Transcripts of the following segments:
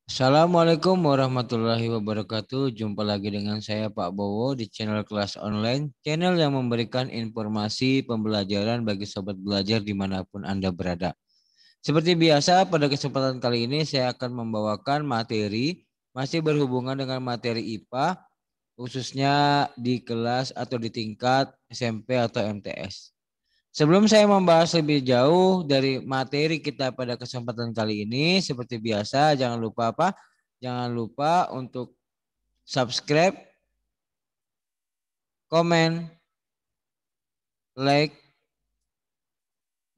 Assalamualaikum warahmatullahi wabarakatuh. Jumpa lagi dengan saya Pak Bowo di channel kelas online. Channel yang memberikan informasi pembelajaran bagi sobat belajar dimanapun Anda berada. Seperti biasa pada kesempatan kali ini saya akan membawakan materi masih berhubungan dengan materi IPA khususnya di kelas atau di tingkat SMP atau MTS. Sebelum saya membahas lebih jauh dari materi kita pada kesempatan kali ini, seperti biasa jangan lupa apa? Jangan lupa untuk subscribe, komen, like,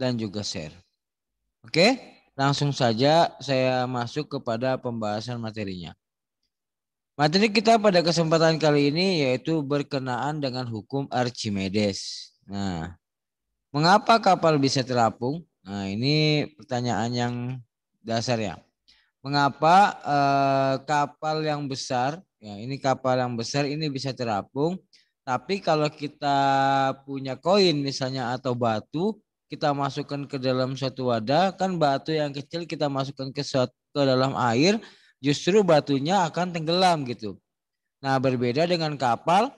dan juga share. Oke, langsung saja saya masuk kepada pembahasan materinya. Materi kita pada kesempatan kali ini yaitu berkenaan dengan hukum Archimedes. Nah, mengapa kapal bisa terapung? Nah, ini pertanyaan yang dasar ya. Mengapa kapal yang besar, ya ini kapal yang besar ini bisa terapung, tapi kalau kita punya koin misalnya atau batu, kita masukkan ke dalam suatu wadah, kan batu yang kecil kita masukkan ke dalam air, justru batunya akan tenggelam gitu. Nah, berbeda dengan kapal,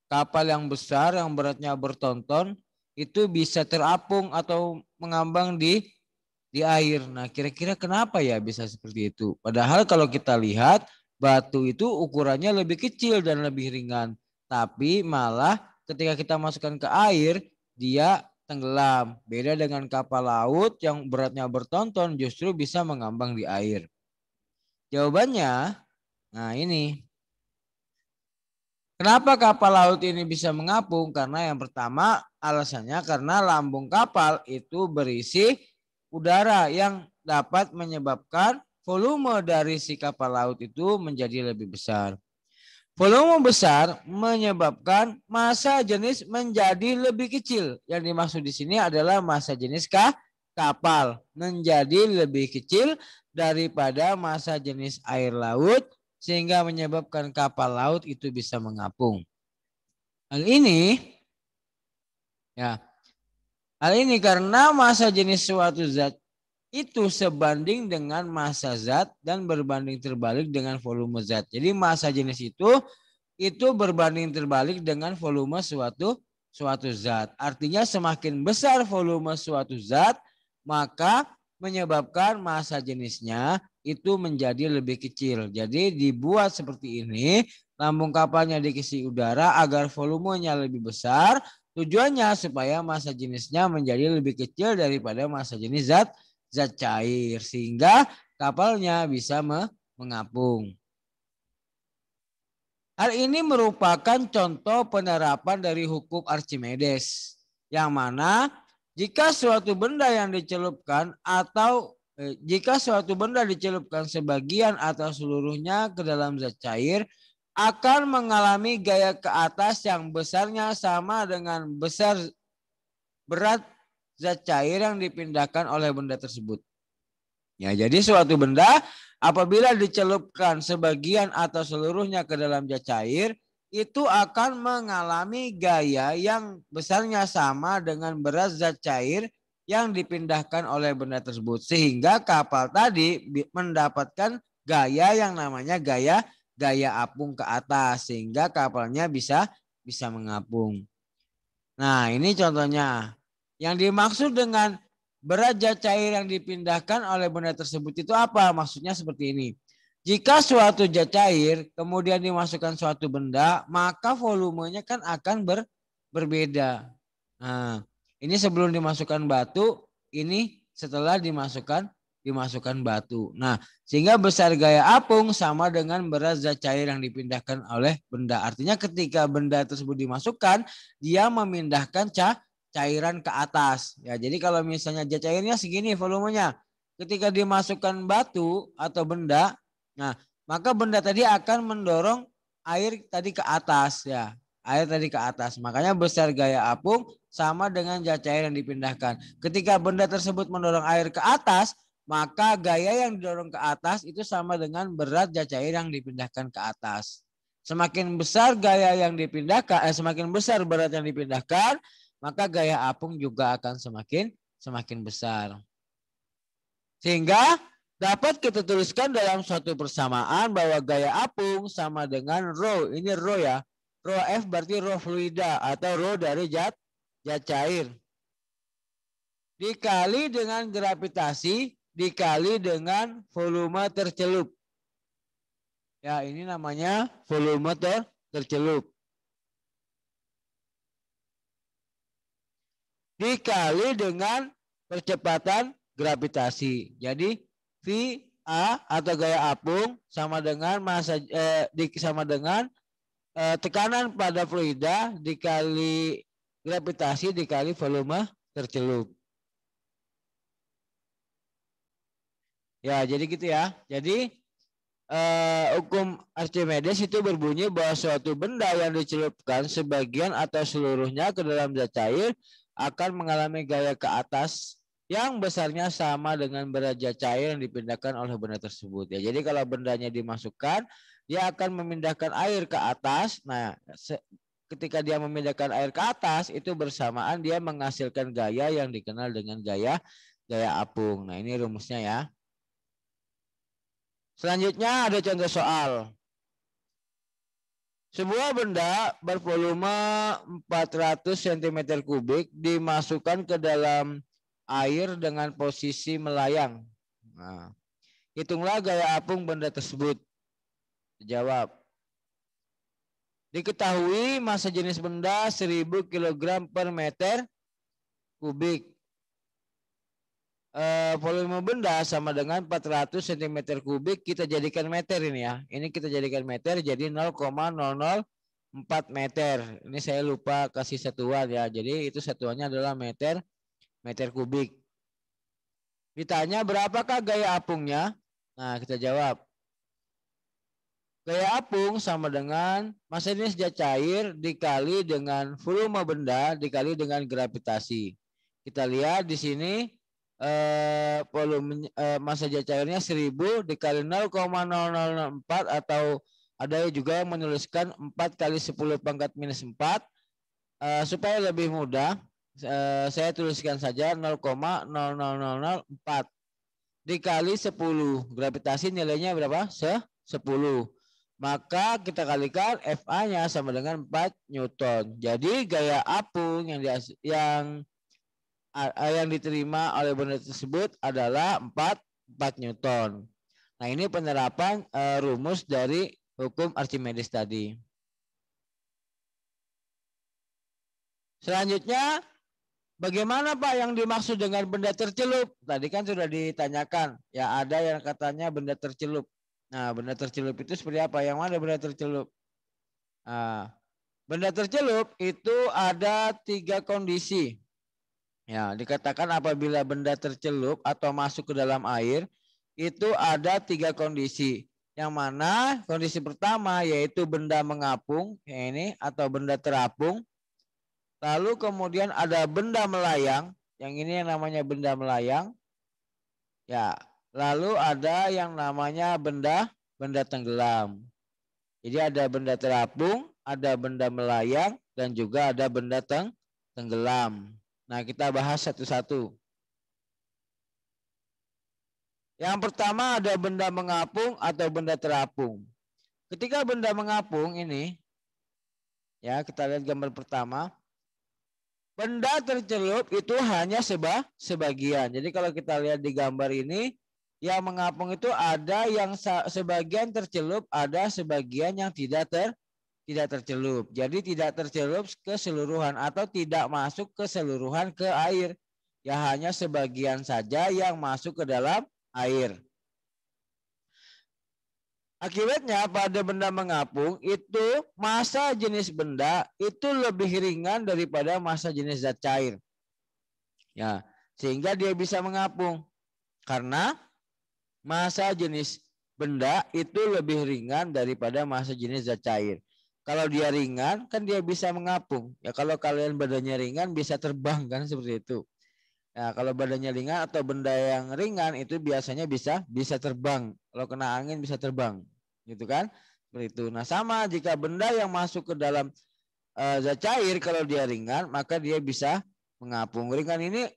kapal yang besar yang beratnya bertonton itu bisa terapung atau mengambang di air. Nah, kira-kira kenapa ya bisa seperti itu? Padahal kalau kita lihat batu itu ukurannya lebih kecil dan lebih ringan, tapi malah ketika kita masukkan ke air dia tenggelam. Beda dengan kapal laut yang beratnya bertonton justru bisa mengambang di air. Jawabannya, nah ini. Kenapa kapal laut ini bisa mengapung? Karena yang pertama alasannya karena lambung kapal itu berisi udara yang dapat menyebabkan volume dari si kapal laut itu menjadi lebih besar. Volume besar menyebabkan massa jenis menjadi lebih kecil. Yang dimaksud di sini adalah massa jenis kapal menjadi lebih kecil daripada massa jenis air laut sehingga menyebabkan kapal laut itu bisa mengapung. Hal ini ya, hal ini karena massa jenis suatu zat itu sebanding dengan massa zat dan berbanding terbalik dengan volume zat. Jadi massa jenis itu berbanding terbalik dengan volume suatu zat. Artinya semakin besar volume suatu zat, maka menyebabkan massa jenisnya itu menjadi lebih kecil. Jadi dibuat seperti ini, lambung kapalnya diisi udara agar volumenya lebih besar. Tujuannya supaya massa jenisnya menjadi lebih kecil daripada massa jenis zat cair sehingga kapalnya bisa mengapung. Hal ini merupakan contoh penerapan dari hukum Archimedes yang mana jika suatu benda yang dicelupkan atau jika suatu benda dicelupkan sebagian atau seluruhnya ke dalam zat cair akan mengalami gaya ke atas yang besarnya sama dengan besar berat zat cair yang dipindahkan oleh benda tersebut. Ya, jadi suatu benda apabila dicelupkan sebagian atau seluruhnya ke dalam zat cair, itu akan mengalami gaya yang besarnya sama dengan berat zat cair yang dipindahkan oleh benda tersebut. Sehingga kapal tadi mendapatkan gaya yang namanya gaya apung ke atas. Sehingga kapalnya bisa mengapung. Nah, ini contohnya. Yang dimaksud dengan berat zat cair yang dipindahkan oleh benda tersebut itu apa? Maksudnya seperti ini. Jika suatu zat cair kemudian dimasukkan suatu benda, maka volumenya kan akan berbeda. Nah, ini sebelum dimasukkan batu, ini setelah dimasukkan batu. Nah, sehingga besar gaya apung sama dengan berat zat cair yang dipindahkan oleh benda. Artinya ketika benda tersebut dimasukkan, dia memindahkan cairan ke atas. Ya, jadi kalau misalnya zat cairnya segini volumenya, ketika dimasukkan batu atau benda, nah maka benda tadi akan mendorong air tadi ke atas ya. Air tadi ke atas. Makanya besar gaya apung sama dengan zat cair yang dipindahkan. Ketika benda tersebut mendorong air ke atas, maka gaya yang didorong ke atas itu sama dengan berat zat cair yang dipindahkan ke atas. Semakin besar gaya yang dipindahkan, semakin besar berat yang dipindahkan, maka gaya apung juga akan semakin besar. Sehingga Dapat kita tuliskan dalam suatu persamaan bahwa gaya apung sama dengan rho. Ini rho ya. Rho F berarti rho fluida atau rho dari zat cair. Dikali dengan gravitasi dikali dengan volume tercelup. Ya, ini namanya volume tercelup. Dikali dengan percepatan gravitasi. Jadi V A atau gaya apung sama dengan massa sama dengan tekanan pada fluida dikali gravitasi dikali volume tercelup. Ya, jadi gitu ya. Jadi hukum Archimedes itu berbunyi bahwa suatu benda yang dicelupkan sebagian atau seluruhnya ke dalam zat cair akan mengalami gaya ke atas yang besarnya sama dengan berat zat cair yang dipindahkan oleh benda tersebut. Ya, jadi kalau bendanya dimasukkan, dia akan memindahkan air ke atas. Nah, ketika dia memindahkan air ke atas, itu bersamaan dia menghasilkan gaya yang dikenal dengan gaya apung. Nah, ini rumusnya ya. Selanjutnya ada contoh soal. Sebuah benda bervolume 400 cm kubik dimasukkan ke dalam air dengan posisi melayang. Nah, hitunglah gaya apung benda tersebut. Jawab. Diketahui massa jenis benda 1000 kg per meter kubik. Volume benda sama dengan 400 cm kubik, kita jadikan meter ini ya. Ini kita jadikan meter jadi 0,004 meter. Ini saya lupa kasih satuan ya. Jadi itu satuannya adalah meter kubik. Ditanya berapakah gaya apungnya? Nah, kita jawab. Gaya apung sama dengan massa jenis zat cair dikali dengan volume benda dikali dengan gravitasi. Kita lihat di sini volume massa zat cairnya 1000 dikali 0,0004 atau ada juga yang menuliskan 4 kali 10 pangkat minus 4 supaya lebih mudah saya tuliskan saja 0,0004 dikali 10. Gravitasi nilainya berapa? 10. Maka kita kalikan FA-nya sama dengan 4 Newton. Jadi gaya apung yang diterima oleh benda tersebut adalah 4 Newton. Nah, ini penerapan rumus dari hukum Archimedes tadi. Selanjutnya, bagaimana Pak yang dimaksud dengan benda tercelup? Tadi kan sudah ditanyakan. Ya, ada yang katanya benda tercelup. Nah, benda tercelup itu seperti apa? Yang mana benda tercelup? Nah, benda tercelup itu ada 3 kondisi. Ya, dikatakan apabila benda tercelup atau masuk ke dalam air, itu ada 3 kondisi. Yang mana kondisi pertama yaitu benda mengapung, ya ini, atau benda terapung. Lalu kemudian ada benda melayang, yang ini yang namanya benda melayang. Ya, lalu ada yang namanya benda tenggelam. Jadi ada benda terapung, ada benda melayang, dan juga ada benda tenggelam. Nah, kita bahas satu-satu. Yang pertama ada benda mengapung atau benda terapung. Ketika benda mengapung ini, ya kita lihat gambar pertama. Benda tercelup itu hanya sebagian. Jadi kalau kita lihat di gambar ini, yang mengapung itu ada yang sebagian tercelup, ada sebagian yang tidak tercelup. Jadi tidak tercelup keseluruhan atau tidak masuk keseluruhan ke air. Ya hanya sebagian saja yang masuk ke dalam air. Akibatnya pada benda mengapung itu massa jenis benda itu lebih ringan daripada massa jenis zat cair. Ya, sehingga dia bisa mengapung. Karena massa jenis benda itu lebih ringan daripada massa jenis zat cair. Kalau dia ringan kan dia bisa mengapung. Ya kalau kalian badannya ringan bisa terbang kan seperti itu. Ya kalau badannya ringan atau benda yang ringan itu biasanya bisa terbang. Kalau kena angin bisa terbang, gitu kan? Seperti itu. Nah sama jika benda yang masuk ke dalam zat cair kalau dia ringan maka dia bisa mengapung. Ringan ini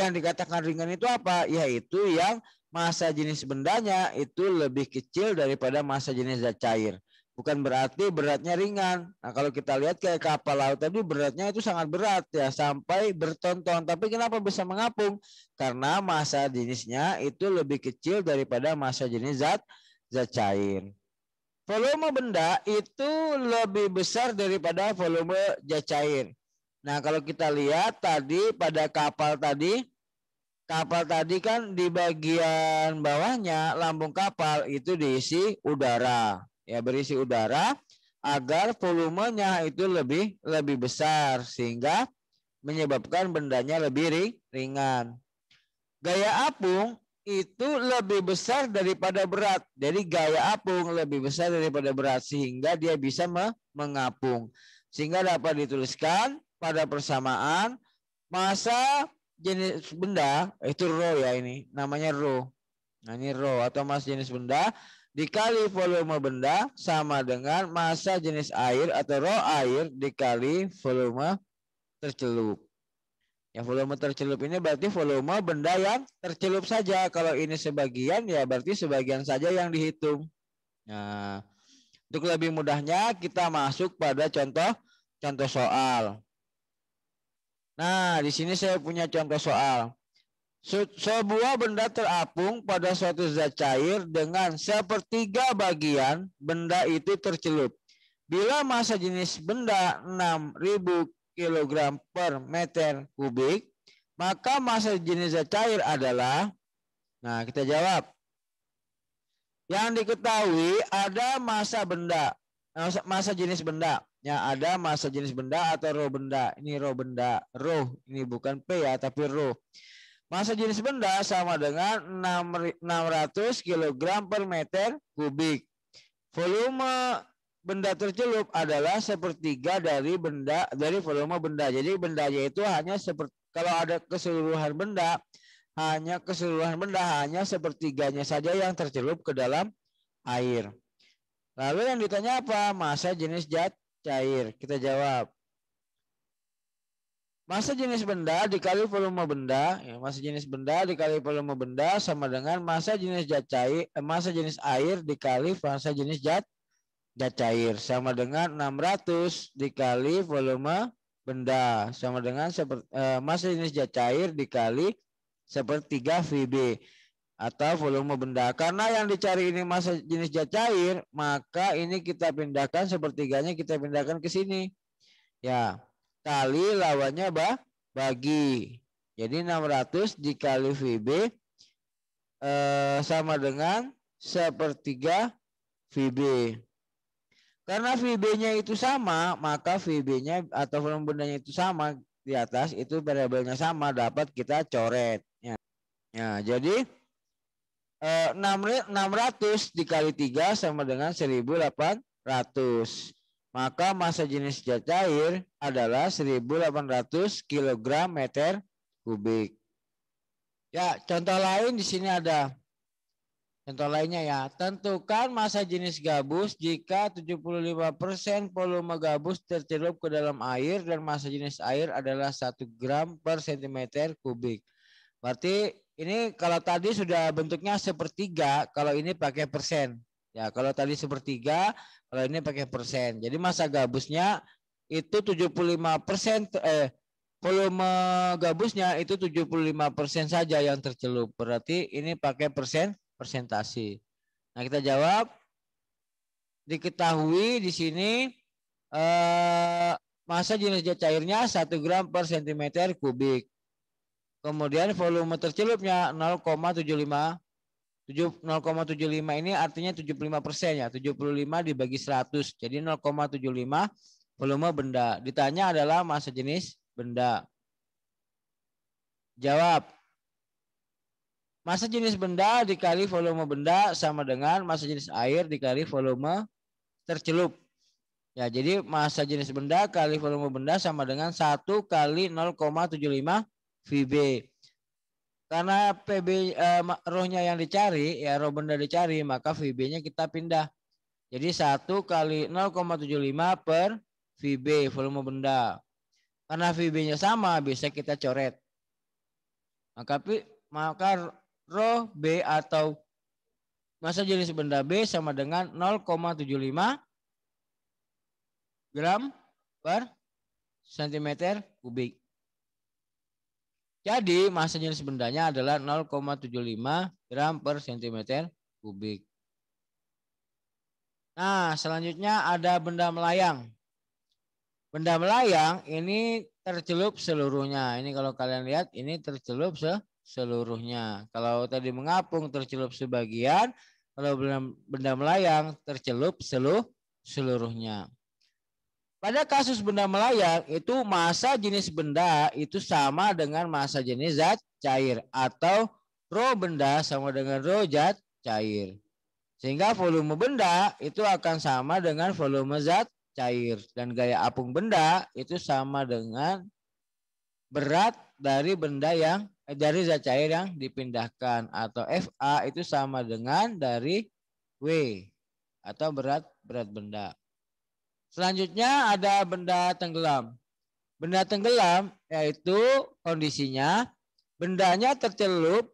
yang dikatakan ringan itu apa? Yaitu yang massa jenis bendanya itu lebih kecil daripada massa jenis zat cair. Bukan berarti beratnya ringan. Nah, kalau kita lihat kayak kapal laut tadi beratnya itu sangat berat ya, sampai berton-ton. Tapi kenapa bisa mengapung? Karena massa jenisnya itu lebih kecil daripada massa jenis zat cair. Volume benda itu lebih besar daripada volume zat cair. Nah, kalau kita lihat tadi pada kapal tadi kan di bagian bawahnya lambung kapal itu diisi udara. Ya, berisi udara agar volumenya itu lebih besar sehingga menyebabkan bendanya lebih ringan. Gaya apung itu lebih besar daripada berat. Jadi gaya apung lebih besar daripada berat sehingga dia bisa mengapung. Sehingga dapat dituliskan pada persamaan massa jenis benda itu rho ya, ini namanya rho. Nah, ini rho atau massa jenis benda dikali volume benda sama dengan massa jenis air atau rho air dikali volume tercelup. Ya, volume tercelup ini berarti volume benda yang tercelup saja. Kalau ini sebagian ya berarti sebagian saja yang dihitung. Nah, untuk lebih mudahnya kita masuk pada contoh soal. Nah, di sini saya punya contoh soal. Sebuah benda terapung pada suatu zat cair dengan sepertiga bagian benda itu tercelup. Bila massa jenis benda 6.000 kg per meter kubik, maka massa jenis zat cair adalah, nah kita jawab. Yang diketahui ada massa benda, massa jenis benda. Ya, ada massa jenis benda atau rho benda. Ini rho benda, rho ini bukan P ya, tapi rho. Massa jenis benda sama dengan 600 kg per meter kubik. Volume benda tercelup adalah sepertiga dari volume benda. Jadi bendanya itu hanya seperti, kalau ada keseluruhan benda hanya sepertiganya saja yang tercelup ke dalam air. Lalu yang ditanya apa? Massa jenis zat cair. Kita jawab. Massa jenis benda dikali volume benda, ya, massa jenis benda dikali volume benda sama dengan massa jenis zat cair, massa jenis air dikali massa jenis zat cair sama dengan 600 dikali volume benda sama dengan massa jenis zat cair dikali sepertiga VB atau volume benda. Karena yang dicari ini massa jenis zat cair, maka ini kita pindahkan sepertiganya, kita pindahkan ke sini. Ya. Kali lawannya bagi. Jadi 600 dikali VB sama dengan sepertiga VB. Karena VB-nya itu sama, maka VB-nya atau volume bendanya itu sama di atas, itu variabelnya sama, dapat kita coret. Ya, jadi 600 dikali 3 sama dengan 1800. Maka massa jenis zat cair adalah 1800 kg meter kubik. Ya, contoh lain di sini ada. Contoh lainnya ya, tentukan massa jenis gabus jika 75% volume gabus tercelup ke dalam air dan massa jenis air adalah 1 gram per cm kubik. Berarti ini kalau tadi sudah bentuknya sepertiga, kalau ini pakai persen. Ya, kalau tadi sepertiga, kalau ini pakai persen. Jadi massa gabusnya itu 75%, volume gabusnya itu 75% saja yang tercelup. Berarti ini pakai persentase. Nah, kita jawab. Diketahui di sini massa jenis zat cairnya 1 gram per cm kubik. Kemudian volume tercelupnya 0,75 ini artinya 75% ya. 75 dibagi 100. Jadi 0,75 volume benda. Ditanya adalah massa jenis benda. Jawab. Massa jenis benda dikali volume benda sama dengan massa jenis air dikali volume tercelup. Ya, jadi massa jenis benda kali volume benda sama dengan 1 kali 0,75 VB. Karena PB rohnya yang dicari, ya roh benda dicari, maka VB-nya kita pindah. Jadi 1 kali 0,75 per VB volume benda. Karena VB-nya sama, bisa kita coret. Maka rho B atau massa jenis benda B sama dengan 0,75 gram per cm kubik. Jadi massa jenis bendanya adalah 0,75 gram per cm kubik. Nah, selanjutnya ada benda melayang. Benda melayang ini tercelup seluruhnya. Ini kalau kalian lihat ini tercelup seluruhnya. Kalau tadi mengapung tercelup sebagian, kalau benda melayang tercelup seluruhnya. Pada kasus benda melayang itu massa jenis benda itu sama dengan massa jenis zat cair atau rho benda sama dengan rho zat cair. Sehingga volume benda itu akan sama dengan volume zat cair. Dan gaya apung benda itu sama dengan berat dari benda yang dari zat cair yang dipindahkan. Atau FA itu sama dengan dari W atau berat benda. Selanjutnya ada benda tenggelam. Benda tenggelam yaitu kondisinya bendanya tercelup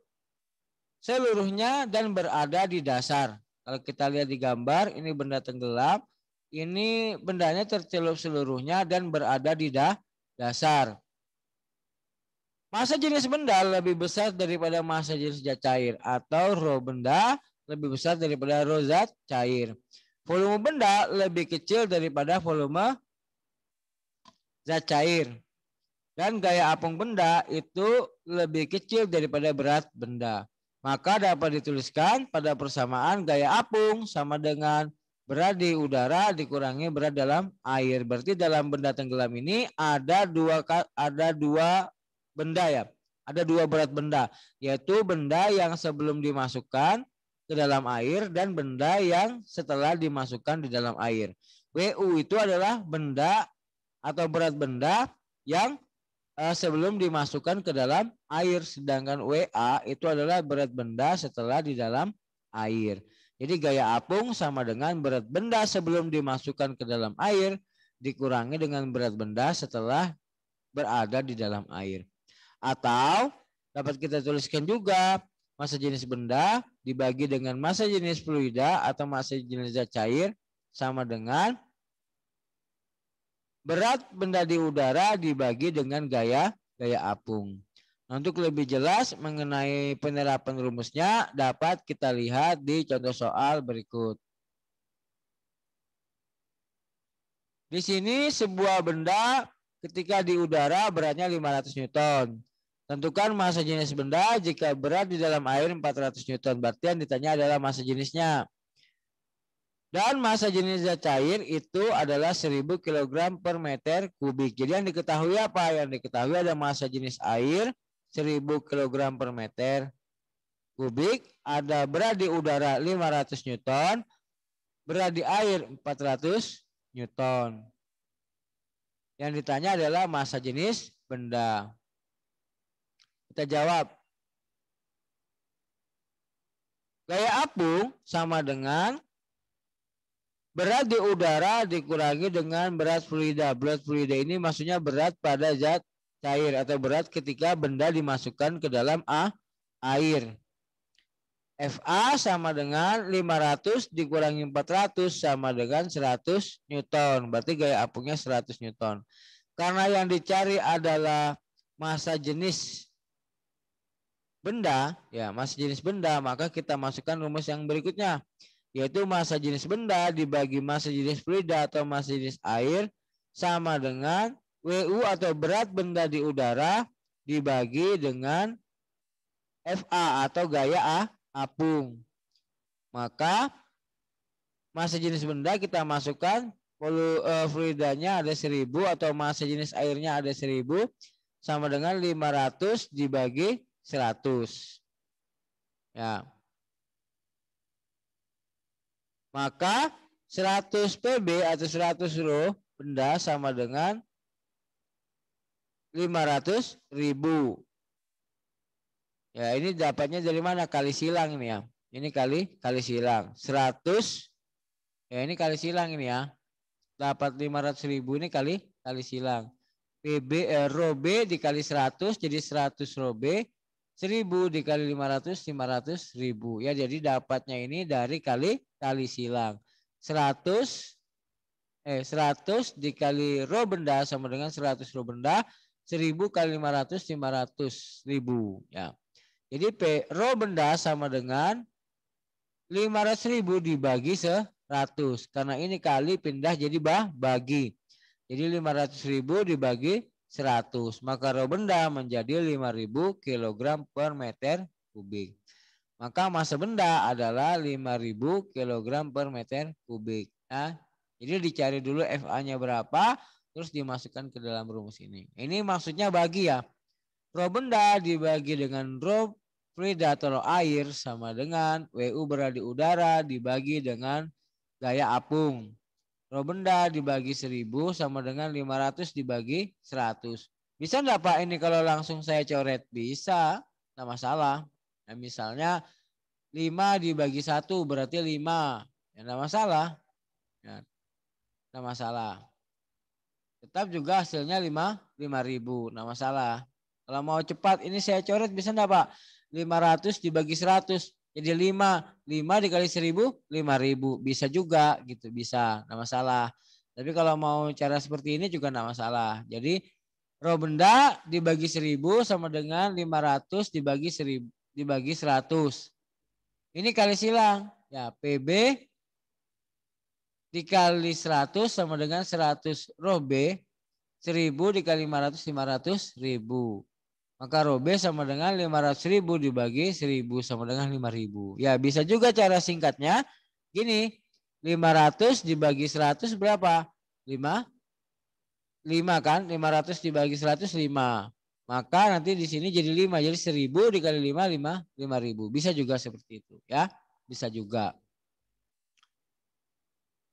seluruhnya dan berada di dasar. Kalau kita lihat di gambar, ini benda tenggelam, ini bendanya tercelup seluruhnya dan berada di dasar. Massa jenis benda lebih besar daripada massa jenis zat cair atau rho benda lebih besar daripada rho zat cair. Volume benda lebih kecil daripada volume zat cair. Dan gaya apung benda itu lebih kecil daripada berat benda. Maka dapat dituliskan pada persamaan gaya apung sama dengan berat di udara dikurangi berat dalam air. Berarti dalam benda tenggelam ini ada dua benda ya. Ada dua berat benda, yaitu benda yang sebelum dimasukkan ke dalam air dan benda yang setelah dimasukkan di dalam air. WU itu adalah benda atau berat benda yang sebelum dimasukkan ke dalam air, sedangkan WA itu adalah berat benda setelah di dalam air. Jadi gaya apung sama dengan berat benda sebelum dimasukkan ke dalam air dikurangi dengan berat benda setelah berada di dalam air. Atau dapat kita tuliskan juga massa jenis benda dibagi dengan massa jenis fluida atau massa jenis zat cair sama dengan berat benda di udara dibagi dengan gaya apung. Nah, untuk lebih jelas mengenai penerapan rumusnya dapat kita lihat di contoh soal berikut. Di sini sebuah benda ketika di udara beratnya 500 Newton. Tentukan massa jenis benda jika berat di dalam air 400 Newton. Berarti yang ditanya adalah massa jenisnya. Dan massa jenis zat cair itu adalah 1000 kg per meter kubik. Jadi yang diketahui apa? Yang diketahui ada massa jenis air 1000 kg per meter kubik. Ada berat di udara 500 Newton. Berat di air 400 Newton. Yang ditanya adalah massa jenis benda. Kita jawab. Gaya apung sama dengan berat di udara dikurangi dengan berat fluida. Berat fluida ini maksudnya berat pada zat cair atau berat ketika benda dimasukkan ke dalam air. FA sama dengan 500 dikurangi 400 sama dengan 100 Newton. Berarti gaya apungnya 100 Newton. Karena yang dicari adalah massa jenis benda, ya massa jenis benda, maka kita masukkan rumus yang berikutnya. Yaitu massa jenis benda dibagi massa jenis fluida atau massa jenis air sama dengan WU atau berat benda di udara dibagi dengan FA atau gaya apung. Maka massa jenis benda kita masukkan fluidanya ada 1000 atau massa jenis airnya ada 1000 sama dengan 500 dibagi 100. Ya. Maka 100 PB atau 100 rho benda sama dengan 500.000. Ya, ini dapatnya dari mana? Kali silang ini ya. Ini kali silang. 100. Ya, ini kali silang ini ya. Dapat 500.000 ini kali silang. PB rho B dikali 100 jadi 100 rho B 1000 dikali 500 ribu. Ya, jadi dapatnya ini dari kali silang. 100 dikali rho benda sama dengan 100 rho benda. 1000 kali 500 ribu. Ya. Jadi rho benda sama dengan 500.000 dibagi 100. Karena ini kali pindah jadi bagi. Jadi 500.000 dibagi 100. Maka rho benda menjadi 5.000 kg per meter kubik. Maka massa benda adalah 5.000 kg per meter kubik. Nah, jadi dicari dulu FA-nya berapa, terus dimasukkan ke dalam rumus ini. Ini maksudnya bagi ya. Rho benda dibagi dengan rho fluid atau air sama dengan WU berada di udara dibagi dengan gaya apung. Rho benda dibagi 1000 sama dengan 500 dibagi 100. Bisa enggak Pak ini kalau langsung saya coret? Bisa, enggak masalah. Nah, misalnya 5 dibagi 1 berarti 5. Ya enggak masalah. Ya, enggak masalah. Tetap juga hasilnya 5.000. Enggak masalah. Kalau mau cepat ini saya coret bisa enggak Pak? 500 dibagi 100 jadi 5. 5 dikali 1000 5.000. Bisa juga gitu, bisa. Enggak masalah. Tapi kalau mau cara seperti ini juga enggak masalah. Jadi rho benda dibagi 1000 sama dengan 500 dibagi 1000 dibagi 100. Ini kali silang. Ya, PB dikali 100 sama dengan 100 rho B. 1000 dikali 500 ribu. Maka rho B sama dengan 500.000 dibagi 1000 sama dengan 5.000. Ya, bisa juga cara singkatnya. Gini, 500 dibagi 100 berapa? 5 kan? 500 dibagi 100 5. Maka nanti di sini jadi 5. Jadi 1000 dikali 5 5.000. Bisa juga seperti itu ya. Bisa juga.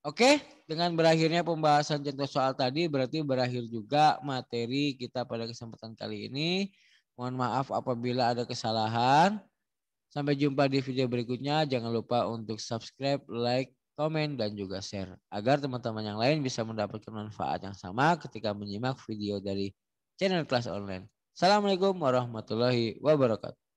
Oke, dengan berakhirnya pembahasan contoh soal tadi berarti berakhir juga materi kita pada kesempatan kali ini. Mohon maaf apabila ada kesalahan. Sampai jumpa di video berikutnya. Jangan lupa untuk subscribe, like, komen, dan juga share. Agar teman-teman yang lain bisa mendapatkan manfaat yang sama ketika menyimak video dari channel kelas online. Assalamualaikum warahmatullahi wabarakatuh.